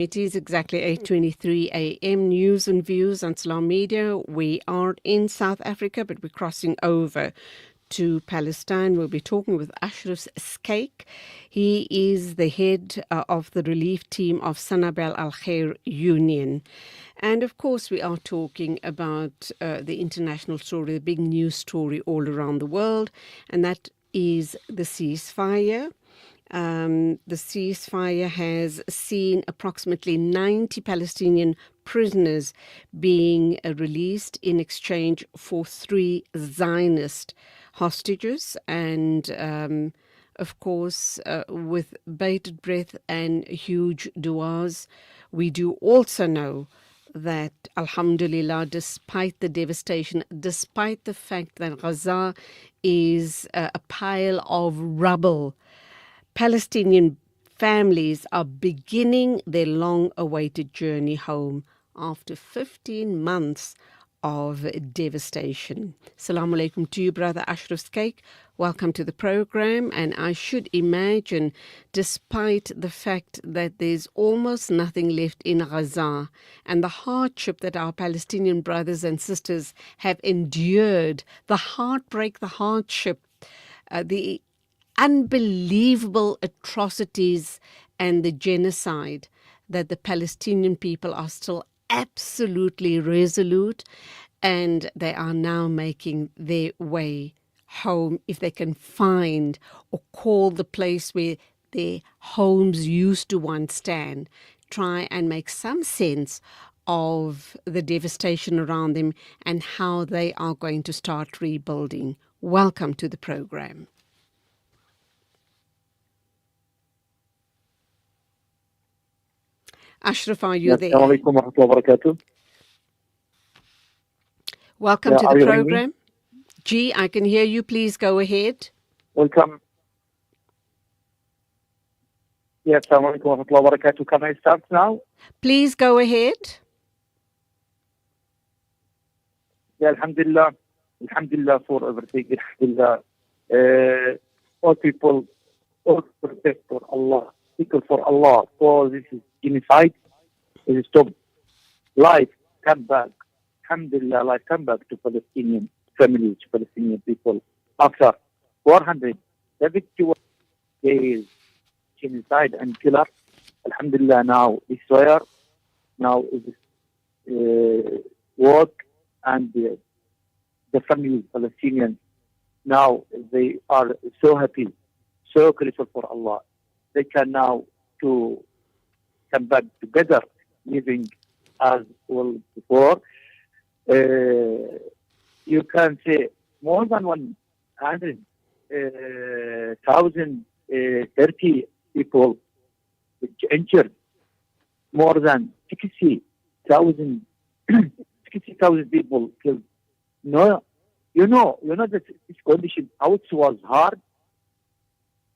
It is exactly 8:23 a.m. News and views on Salam Media. We are in South Africa, but we're crossing over to Palestine. We'll be talking with Ashraf Skaik. He is the head of the relief team of Sanabel Al-Khair Union. And of course, we are talking about the international story, the big news story all around the world, and that is the ceasefire. The ceasefire has seen approximately 90 Palestinian prisoners being released in exchange for 3 Zionist hostages. And of course, with bated breath and huge du'as, we do also know that, alhamdulillah, despite the devastation, despite the fact that Gaza is a pile of rubble, Palestinian families are beginning their long-awaited journey home after 15 months of devastation. Assalamu alaikum to you, Brother Ashraf Skaik. Welcome to the program. And I should imagine, despite the fact that there's almost nothing left in Gaza and the hardship that our Palestinian brothers and sisters have endured, the heartbreak, the hardship, the unbelievable atrocities and the genocide, that the Palestinian people are still absolutely resolute, and they are now making their way home, if they can find or call the place where their homes used to once stand, try and make some sense of the devastation around them and how they are going to start rebuilding. Welcome to the program. Ashraf, are you there? Assalamu alaikum wa rahmatullahi wa barakatuh. Welcome to the program. G, I can hear you. Please go ahead. Welcome. Yes, assalamu alaikum wa rahmatullahi wa barakatuh. Can I start now? Please go ahead. Yeah, alhamdulillah. Alhamdulillah for everything. Alhamdulillah. All people, all protect for Allah. People for Allah. For this is genocide. It is stopped. Life come back. Alhamdulillah, life come back to Palestinian families, to Palestinian people. After 471 days genocide and killer, alhamdulillah, now Israel, now is work, and the families, Palestinians, now they are so happy, so grateful for Allah. They can now to come back together, living as well before. You can say more than 100,030 people injured, more than 60,000 people killed. No, you know that this condition, how it was hard.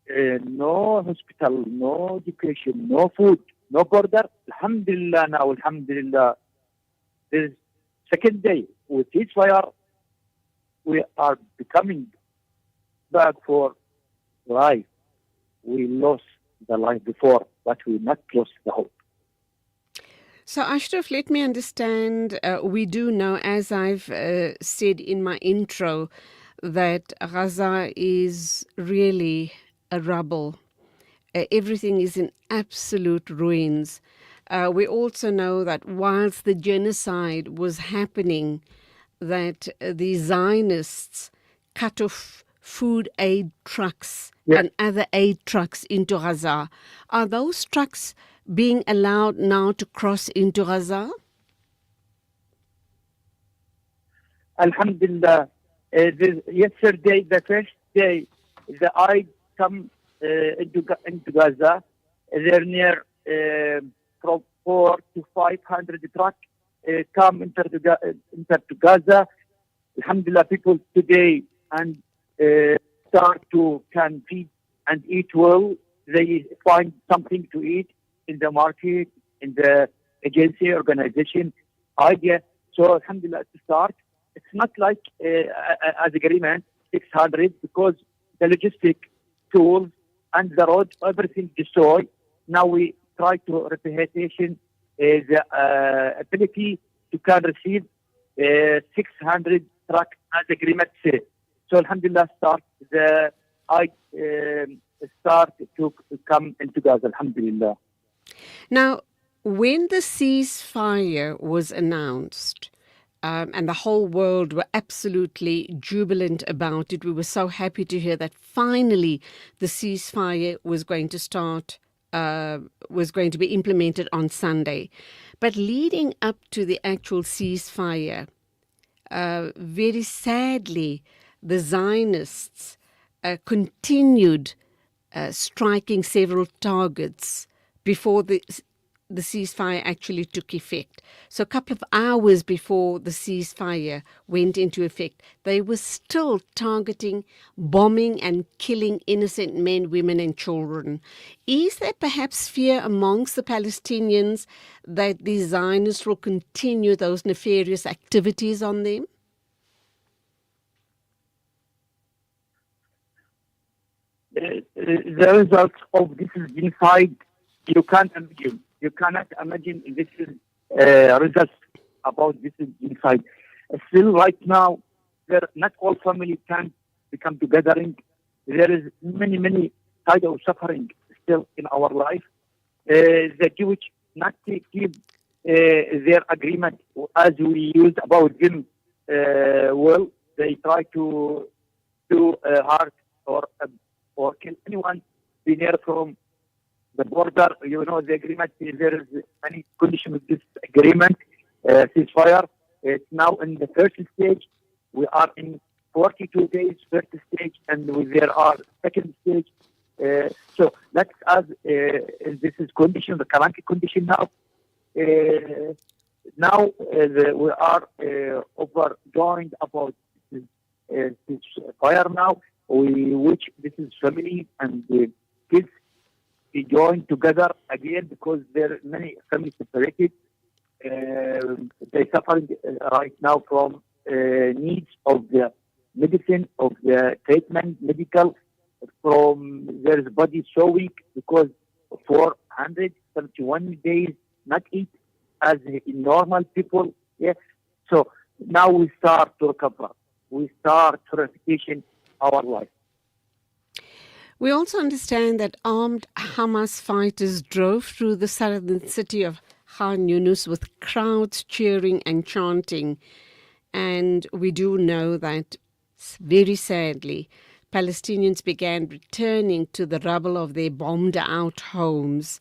No hospital, no education, no food, no border. Alhamdulillah, now, alhamdulillah, this second day with ceasefire, we are becoming back for life. We lost the life before, but we not lost the hope. So, Ashraf, let me understand. We do know, as I've said in my intro, that Gaza is really a rubble. Everything is in absolute ruins. We also know that whilst the genocide was happening, that the Zionists cut off food aid trucks and other aid trucks into Gaza. Are those trucks being allowed now to cross into Gaza? Alhamdulillah. Yesterday, the first day, the aid come into Gaza. They're near from 400 to 500 trucks come into Gaza. Alhamdulillah, people today and start to can feed and eat well. They find something to eat in the market, in the agency, organization, idea. So alhamdulillah, to start, it's not like as agreement 600, because the logistic tools and the road, everything destroyed. Now we try to rehabilitation the ability to can receive 600 truck as agreement said. So Alhamdulillah I start to come into Gaza, Alhamdulillah. Now, when the ceasefire was announced, and the whole world were absolutely jubilant about it, we were so happy to hear that finally the ceasefire was going to start, was going to be implemented on Sunday. But leading up to the actual ceasefire, very sadly, the Zionists continued striking several targets before the ceasefire actually took effect. So a couple of hours before the ceasefire went into effect, they were still targeting, bombing and killing innocent men, women and children. Is there perhaps fear amongst the Palestinians that the Zionists will continue those nefarious activities on them? The results of this genocide, you can't imagine. You cannot imagine this is results about this genocide. Still, right now, not all families can become together. There is many side of suffering still in our life. The Jewish not to keep their agreement as we used about them. Well, they try to do hard or kill anyone be near from the border. You know, the agreement, there is any condition with this agreement, ceasefire. It's now in the first stage. We are in 42 days, first stage, and there are second stage. So that's as this is condition, the current condition now. Now we are overjoyed about this fire now, which this is family and the kids be joined together again because there are many families separated. They suffering right now from needs of the medicine, of the treatment, medical. From their body so weak because for 171 days not eat as normal people. Yeah. So now we start to recover. We start to reputation our life. We also understand that armed Hamas fighters drove through the southern city of Khan Yunus with crowds cheering and chanting. And we do know that, very sadly, Palestinians began returning to the rubble of their bombed-out homes.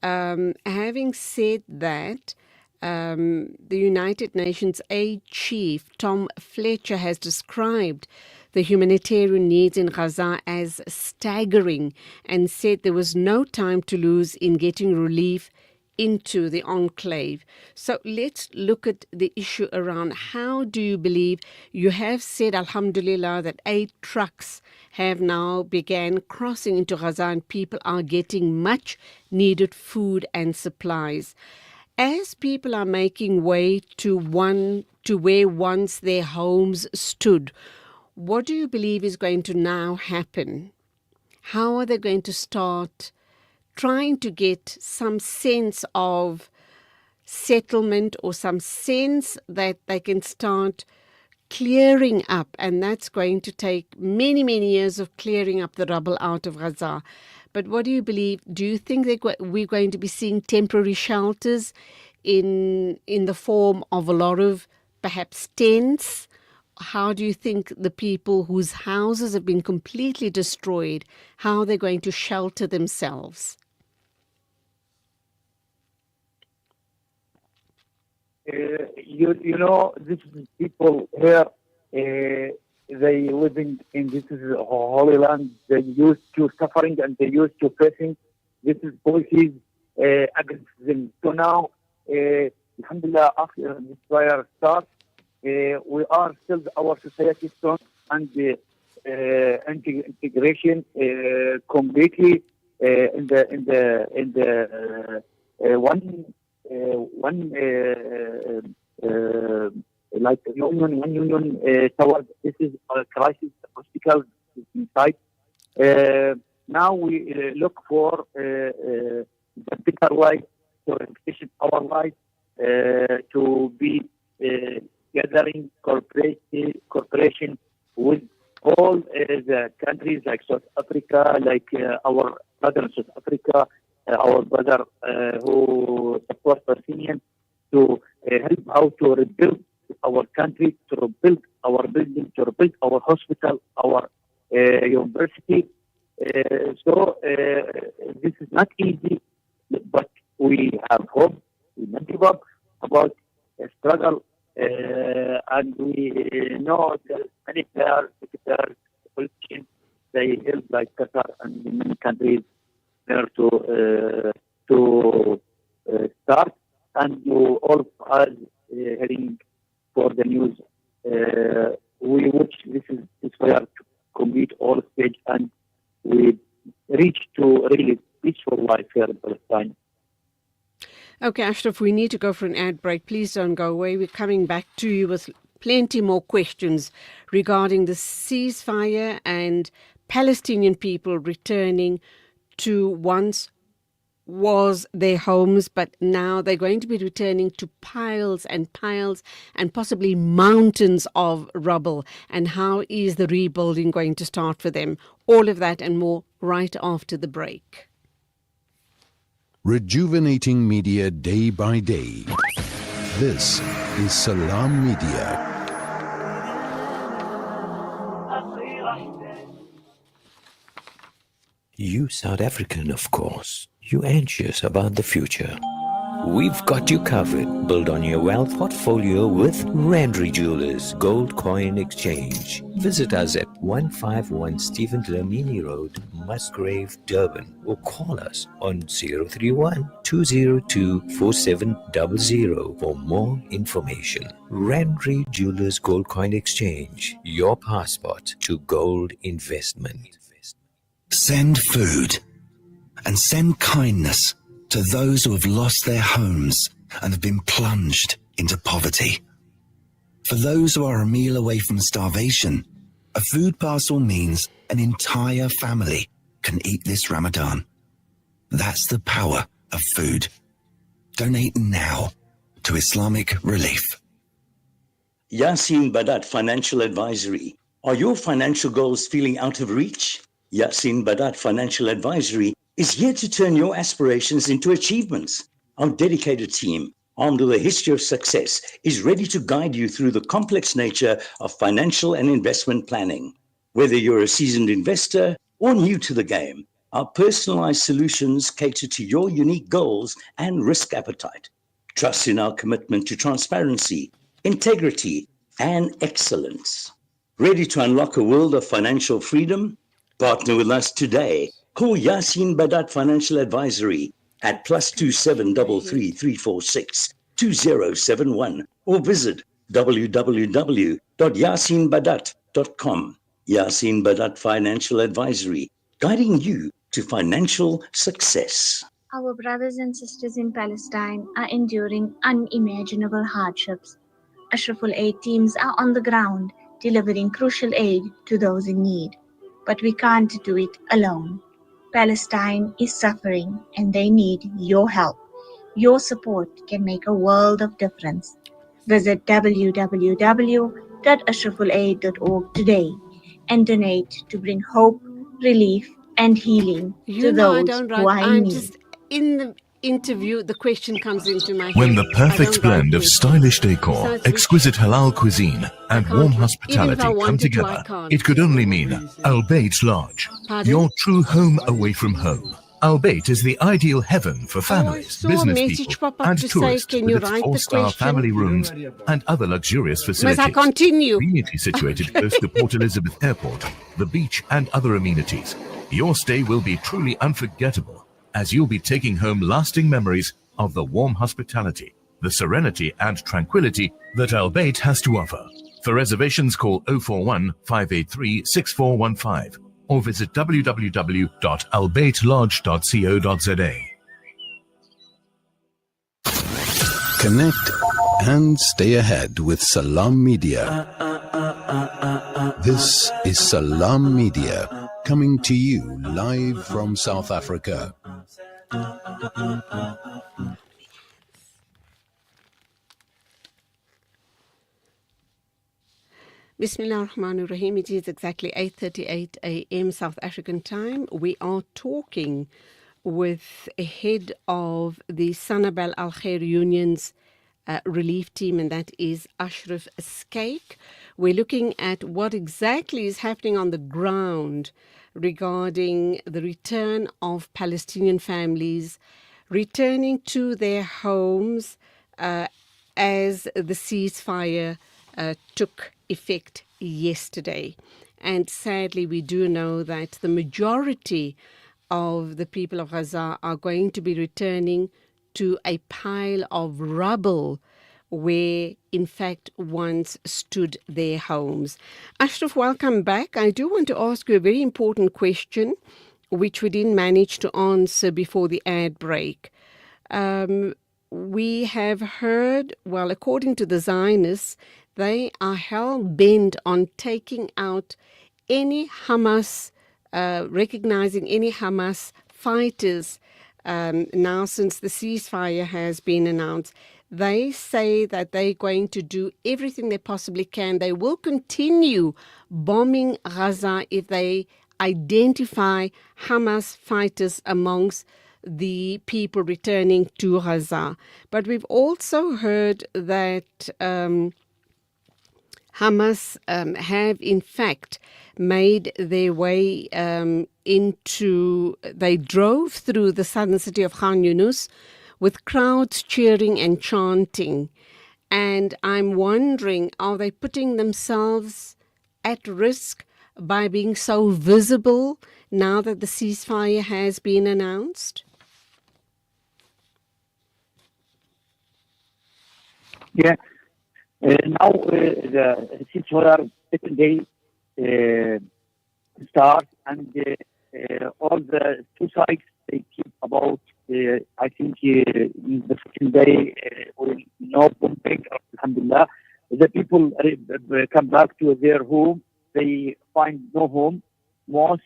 Having said that, the United Nations aid chief, Tom Fletcher, has described the humanitarian needs in Gaza as staggering and said there was no time to lose in getting relief into the enclave. So let's look at the issue around how do you believe, you have said, alhamdulillah, that 8 trucks have now began crossing into Gaza and people are getting much needed food and supplies. As people are making way to where once their homes stood, what do you believe is going to now happen? How are they going to start trying to get some sense of settlement or some sense that they can start clearing up? And that's going to take many years of clearing up the rubble out of Gaza. But what do you believe? Do you think we're going to be seeing temporary shelters in the form of a lot of perhaps tents? How do you think the people whose houses have been completely destroyed, how they're going to shelter themselves? You know, this is people here, they living in this is a holy land. They used to suffering and they used to facing this is policies against them. So now, alhamdulillah, after this fire starts, we are still our society strong and integration completely in the one like one union towards this is a crisis hospital inside. Now we look for the better life, to efficient our life, to be gathering cooperation with all the countries like South Africa, like our brother in South Africa, our brother who support Palestinians, to help out to rebuild our country, to rebuild our building, to rebuild our hospital, our university. So this is not easy, but we have hope. We not give up about the struggle, and we know that many players, politicians, they help like Qatar and many countries there to start, and to all of us heading for the news. We wish this is Ceasefire to complete all stage, and we reach to really peaceful life here in Palestine. Okay, Ashraf, we need to go for an ad break. Please don't go away. We're coming back to you with plenty more questions regarding the ceasefire and Palestinian people returning to once was their homes, but now they're going to be returning to piles and possibly mountains of rubble. And how is the rebuilding going to start for them? All of that and more right after the break. Rejuvenating media day by day. This is Salam Media. You South African, of course. You anxious about the future. We've got you covered. Build on your wealth portfolio with Randry Jewelers Gold Coin Exchange. Visit us at 151 Stephen Dlamini Road, Musgrave, Durban, or call us on 031-202-4700 for more information. Randry Jewelers Gold Coin Exchange, your passport to gold investment. Send food and send kindness to those who have lost their homes and have been plunged into poverty. For those who are a meal away from starvation, a food parcel means an entire family can eat this Ramadan. That's the power of food. Donate now to Islamic Relief. Yasin Badat Financial Advisory. Are your financial goals feeling out of reach? Yasin Badat Financial Advisory is here to turn your aspirations into achievements. Our dedicated team, armed with a history of success, is ready to guide you through the complex nature of financial and investment planning. Whether you're a seasoned investor or new to the game, our personalized solutions cater to your unique goals and risk appetite. Trust in our commitment to transparency, integrity, and excellence. Ready to unlock a world of financial freedom? Partner with us today. Call Yasin Badat Financial Advisory at +27 33346 2071 or visit www.yasinbadat.com. Yasin Badat Financial Advisory, guiding you to financial success. Our brothers and sisters in Palestine are enduring unimaginable hardships. Ashraf aid teams are on the ground, delivering crucial aid to those in need. But we can't do it alone. Palestine is suffering and they need your help. Your support can make a world of difference. Visit www.ashrafulaid.org today and donate to bring hope, relief, and healing to those who are in need. Just in the interview, the question comes into my head. When the perfect blend of stylish decor, exquisite halal cuisine, and warm hospitality come together, it could only mean Al-Bait Lodge, your true home away from home. Al-Bait is the ideal heaven for families, business people, and tourists with its 4-star family rooms and other luxurious facilities. Must I continue? Conveniently situated close to Port Elizabeth Airport, the beach, and other amenities. Your stay will be truly unforgettable, as you'll be taking home lasting memories of the warm hospitality, the serenity and tranquility that Al-Bait has to offer. For reservations, call 041 583 6415 or visit www.albaitlodge.co.za. Connect and stay ahead with Salam Media. This is Salam Media, coming to you live from South Africa. Bismillah ar-Rahman ar-Rahim. It is exactly 8:38 a.m. South African time. We are talking with a head of the Sanabel Al-Khair Union's relief team, and that is Ashraf Skaik. We're looking at what exactly is happening on the ground regarding the return of Palestinian families returning to their homes as the ceasefire took effect yesterday. And sadly, we do know that the majority of the people of Gaza are going to be returning to a pile of rubble where, in fact, once stood their homes. Ashraf, welcome back. I do want to ask you a very important question, which we didn't manage to answer before the ad break. We have heard, well, according to the Zionists, they are hell-bent on taking out any Hamas, recognizing any Hamas fighters now since the ceasefire has been announced. They say that they're going to do everything they possibly can. They will continue bombing Gaza if they identify Hamas fighters amongst the people returning to Gaza. But we've also heard that Hamas have in fact made their way they drove through the southern city of Khan Yunus with crowds cheering and chanting. And I'm wondering, are they putting themselves at risk by being so visible now that the ceasefire has been announced? Yeah. Now the ceasefire second day start, and all the two sides they keep about. I think in the second day will no bombing. Alhamdulillah, the people come back to their home. They find no home. Most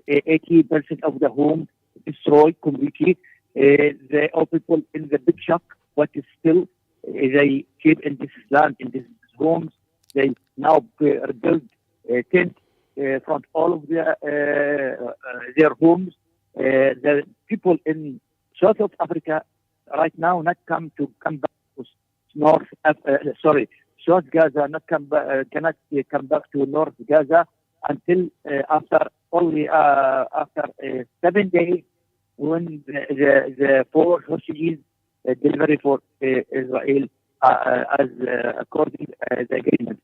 80% of the home destroyed completely. The all people in the big shock, but still they keep in this land, in these homes. They now rebuild tents from all of their homes. The people in South of Africa right now not come back to South Gaza, not come back, cannot come back to North Gaza until after 7 days when the four hostages delivery for Israel as according to the agreement.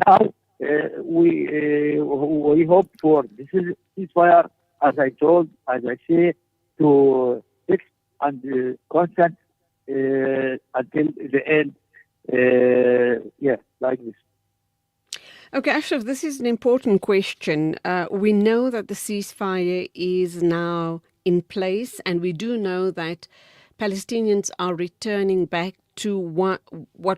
Now we hope for this is ceasefire, as I say, to fix and constant until the end. Like this. Okay, Ashraf, this is an important question. We know that the ceasefire is now in place, and we do know that Palestinians are returning back to what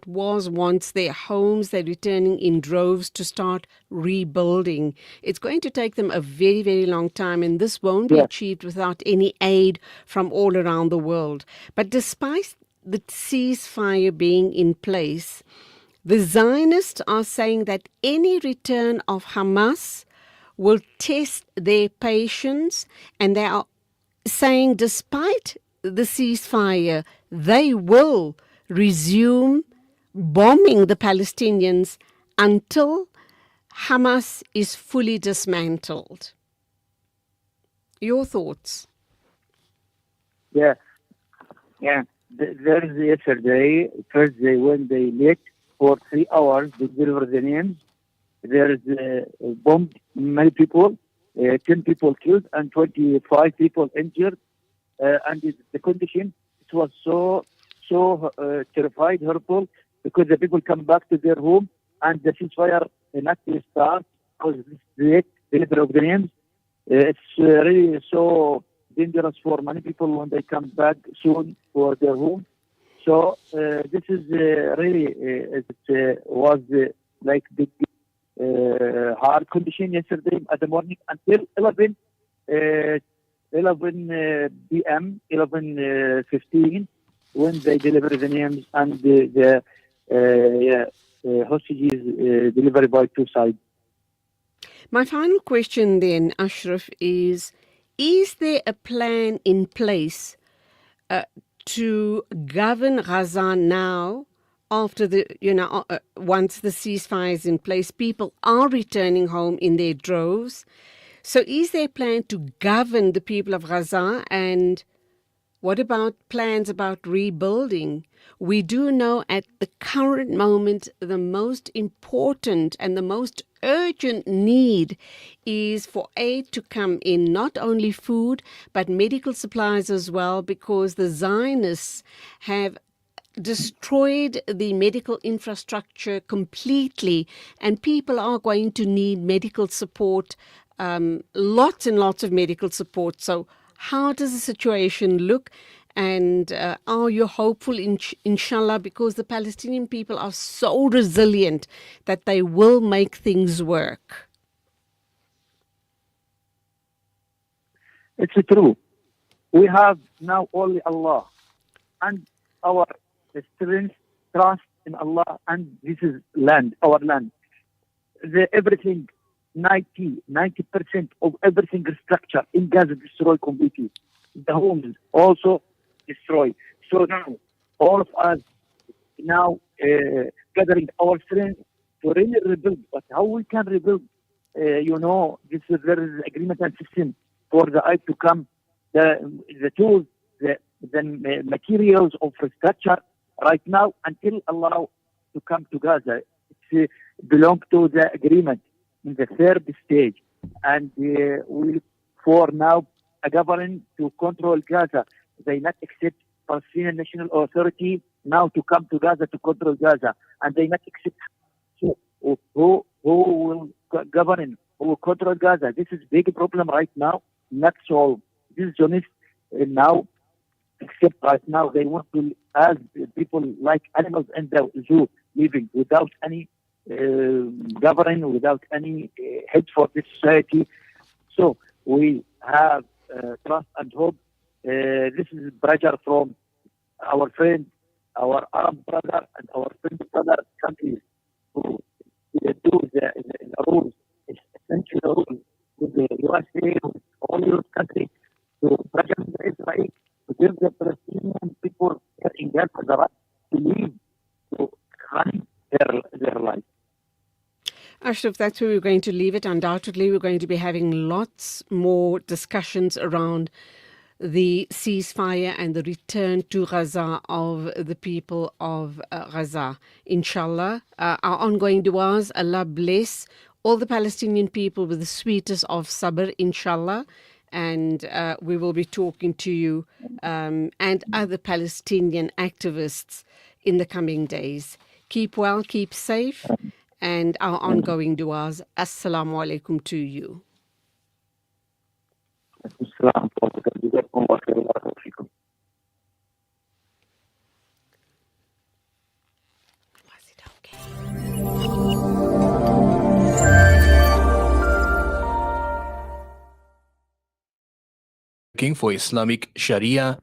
was once their homes. They're returning in droves to start rebuilding. It's going to take them a very, very long time, and this won't be achieved without any aid from all around the world. But despite the ceasefire being in place, the Zionists are saying that any return of Hamas will test their patience, and they are saying despite the ceasefire, they will resume bombing the Palestinians until Hamas is fully dismantled. Your thoughts? Yeah. There is yesterday, Thursday, when they met for 3 hours to deliver the names. There is bombed many people, 10 people killed and 25 people injured. And the condition, it was so terrified, horrible, because the people come back to their home and the ceasefire not to start because this delivery of the names. It's really so dangerous for many people when they come back soon for their home. So this is really, it was like the hard condition yesterday at the morning until 11. 11 p.m., 11:15, when they deliver the names and the hostages delivered by two sides. My final question then, Ashraf, is there a plan in place to govern Gaza now after once the ceasefire is in place? People are returning home in their droves. So is there a plan to govern the people of Gaza, and what about plans about rebuilding? We do know at the current moment the most important and the most urgent need is for aid to come in, not only food but medical supplies as well, because the Zionists have destroyed the medical infrastructure completely, and people are going to need medical support, lots and lots of medical support. So how does the situation look? And are you hopeful, inshallah, because the Palestinian people are so resilient that they will make things work? It's true. We have now only Allah and our strength, trust in Allah, and this is land, our land. Everything, 90% of everything structure in Gaza destroyed completely. The homes also destroyed. So now, all of us now gathering our strength to really rebuild. But how we can rebuild? There is agreement and system for the aid to come, the tools, the materials of structure right now until Allah to come to Gaza. It belongs to the agreement in the third stage, and we look for now a government to control Gaza. They not accept Palestinian National Authority now to come to Gaza to control Gaza, and they not accept who will govern, who will control Gaza. This is big problem right now, not solved. This Zionists now, except right now, they want to as people like animals in the zoo, living without any governing, without any head for this society. So we have trust and hope. This is pressure from our friend, our Arab brother, and our friend brother countries who do the rules, essential rules with the USA, with all those countries, to pressure Israel to give the Palestinian people here in Gaza the right to live, to run their life. Ashraf, that's where we're going to leave it. Undoubtedly, we're going to be having lots more discussions around the ceasefire and the return to Gaza of the people of Gaza. Inshallah, our ongoing du'as, Allah bless all the Palestinian people with the sweetest of sabr, inshallah. And we will be talking to you and other Palestinian activists in the coming days. Keep well, keep safe, and our ongoing du'as. Assalamu alaikum to you. Looking for Islamic Sharia